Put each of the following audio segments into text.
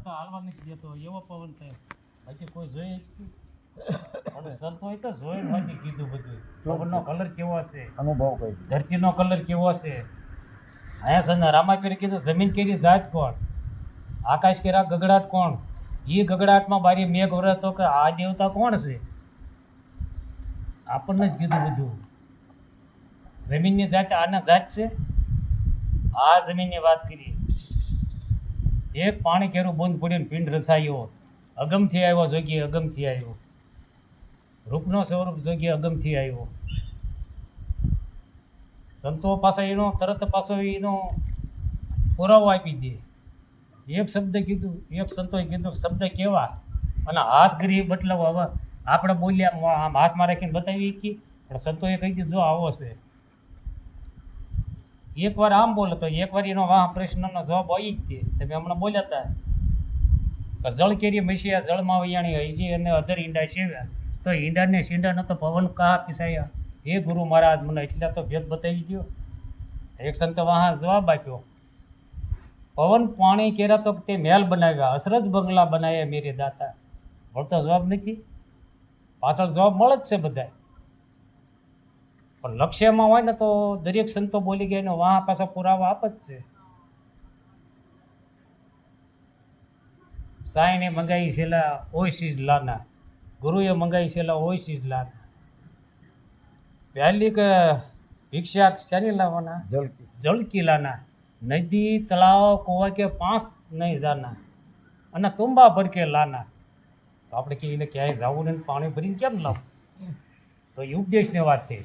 તો હાલવા નથી દેતો એવો પવન છે બાકી કોઈ જોઈએ જ નહીં. અને સંતોએ તો જોઈને વાંચી કીધું બધું પવનનો કલર કેવો છે, અનુભવ કઈ ધરતીનો કલર કેવો છે. અહીંયા છે ને રામાપીરે કીધું જમીન કેરી જાત કોણ, આકાશ કેરા ગગડાટ કોણ. એ ગગડાટમાં બારી મેઘ વરસતો કે આ દેવતા કોણ છે, આપણને જ કીધું બધું. જમીનની જાત આના જાત છે. આ જમીનની વાત કરી. એક પાણી કેરું બંધ પડ્યું પિંડ રસાયો, અગમથી આવ્યો જોગી અગમથી આવ્યો, રૂપનો સ્વરૂપ જોગી અગમથી આવ્યો. સંતો પાસે એનો તરત પાછો એનો પુરાવો આપી દે. એક શબ્દ કીધું, એક સંતોએ કીધું શબ્દ કેવા અને હાથ કરી બદલાવો. હવે આપણે બોલ્યા આમ હાથમાં રાખીને બતાવી કે પણ સંતોએ કહી દીધું જો આવો છે. એકવાર આમ બોલો તો એકવાર એનો વાહ પ્રશ્નનો જવાબ આવી જ છે. તમે હમણાં બોલ્યા હતા કે જળ કેરી મસીયા જળમાં વૈયાણી હજી અને અધર ઈંડા સેવ્યા તો ઈંડાને સીંડાનો તો પવન કહા પીસાયા. હે ગુરુ મહારાજ મને એટલા તો ભેદ બતાવી દો. એક સંતો વાહ જવાબ આપ્યો, પવન પાણી કેરા તો તે મહેલ બનાવ્યા, અસરજ બંગલા બનાવ્યા મેરે દાતા. મળતો જવાબ નથી, પાછળ જવાબ મળે જ છે બધા. પણ લક્ષ્યમાં હોય ને તો દરેક સંતો બોલી ગયા એનો વાહ પાછો પુરાવા આપ જ છે. સાંઈને મંગાઈ છેલ્લા ઓઈસીસ લાના, ગુરુએ મંગાઈ છેલ્લા ઓઈસીસ લાના. પહેલી કે ભિક્ષા ચાલી લાવવાના જલકી જળકી લાના, નદી તળાવ કુવા કે 5 નહીં જાના અને તુંબા ભર કે લાના. તો આપણે કે એને ક્યાંય જવું નહીં પાણી ભરીને કેમ લાવું? તો એ ઉપદેશની વાત થઈ.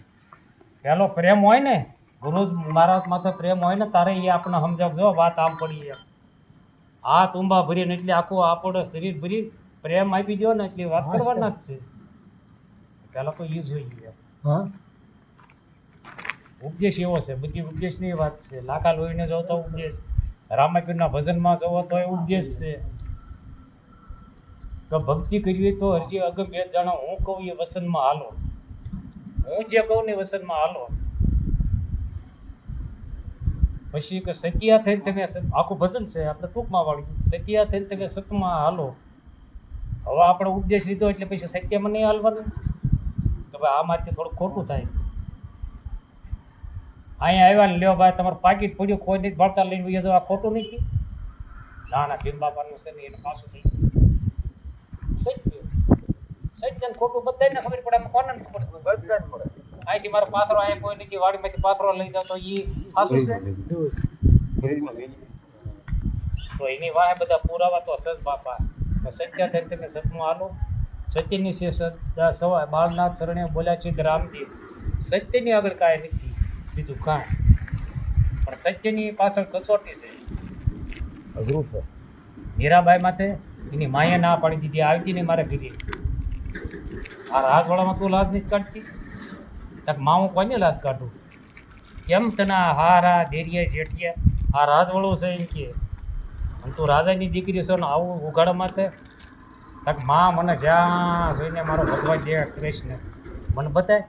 પહેલો પ્રેમ હોય ને, ગુરુ મહારાજ માથે પ્રેમ હોય ને તારે એ આપણને સમજાવજો વાત આમ પડી એમ. આ તુંબા ભરીને એટલે આખું આપણું શરીર ભરી પ્રેમ આપી દો ને એટલે વાત કરવાના જ છે. પહેલાં તો એ જોઈએ. હા ઉપદેશ એવો છે, બધી ઉપદેશની વાત છે. લાખા લોહીને જોવો તો ઉપદેશ, રામાપીરના ભજનમાં જોવો તો એ ઉપદેશ છે કે ભક્તિ કરવી તો હરજી અગમ બે જાણો હું કહું એ વસનમાં હાલો, હું જે કહું ને વસનમાં હાલો. પછી કે સત્યા થઈને તમે આખું ભજન છે આપણે ટૂંકમાં વાળ્યું, સત્યા થઈને તમે સતમાં હાલો. હવે આપણે ઉપદેશ લીધો એટલે પછી સત્યમાં નહીં હાલવાનું કે ભાઈ આમાંથી થોડું ખોટું થાય છે. અહીંયા આવ્યા ને લ્યો ભાઈ તમારું પાકીટ પડ્યું કોઈ નથી ભરતા લઈને વહી જાઓ, આ ખોટું નથી. ના ના ભીમ બાપાનું છે ને એને પાછું થઈ ગયું. સત્ય ને ખોટું બધાને ખબર પડે, આમાં કોને નથી પડતું? બધાને મળે. અહીંથી મારો પાથરો અહીંયા કોઈ નથી, વાડીમાંથી પાથરો લઈ જાવ તો એ સાચું છે. તો એની વાહે બધા પુરાવા તો સજ બાપા. સત્ય થઈને તમે સતમાં હાલો. સત્યની છે સદા સવાય બાળનાથ શરણે બોલ્યા સિદ્ધ રામદેવ. સત્યની આગળ કાંઈ નથી બીજું કાંઈ, પણ સત્યની પાછળ કસોટી છે. અઘરું છે. મીરાબાઈ માથે એની માએ ના પાડી દીધી, આવતી ને મારે કીધી આ રાજવાડામાં તું લાજ નથી કાઢતી. તાર માં હું કોઈને લાજ કાઢું? કેમ તને હારા દેરિયા જેઠિયા આ રાજવાળો છે એમ કે, અને તું રાજાની દીકરી છો ને આવું ઉઘાડા માથે? તાર માં મને જ્યાં જોઈને મારો ભગવાન જે કૃષ્ણ મને બતાય,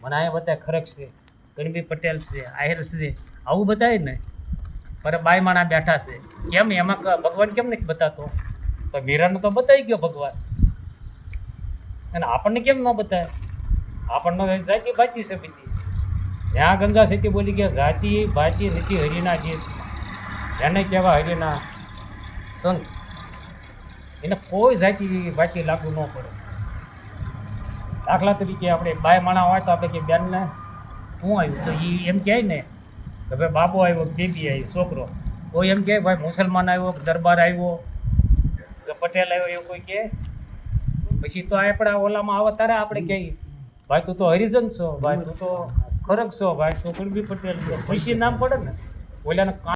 મને અહીંયા બતાય ખરક છે, ગણબી પટેલ છે, આહિર છે, આવું બતાય ને. પર બાઈ માણા બેઠા છે કેમ એમાં ભગવાન કેમ નથી બતાતો? તો મીરાને તો બતાવી ગયો ભગવાન, અને આપણને કેમ ન બતાવે? આપણને જાતિ ભાતી છે બધી. જ્યાં ગંગા સતી બોલી ગયા જાતિ ભાતી નથી હરિના દેશમાં, એને કહેવા હરિના સંત. એને કોઈ જાતિ ભાતી લાગુ ન પડે. દાખલા તરીકે આપણે બાય માણા હોય તો આપણે કે બેનને હું આવ્યું તો એ એમ કહે ને કે ભાઈ બાબો આવ્યો, બેબી આવી, છોકરો. કોઈ એમ કહે ભાઈ મુસલમાન આવ્યો, દરબાર આવ્યો, કે પટેલ આવ્યો, એવું કોઈ કહે? પછી તો આપણા ઓલામાં આવે તારે આપણે કહીએ ભાઈ તું તો હરિજન છો, ભાઈ તું તો ખરક છો, ભાઈ તું ગણબી પટેલ છો, પછી નામ પડે ને ઓલાને.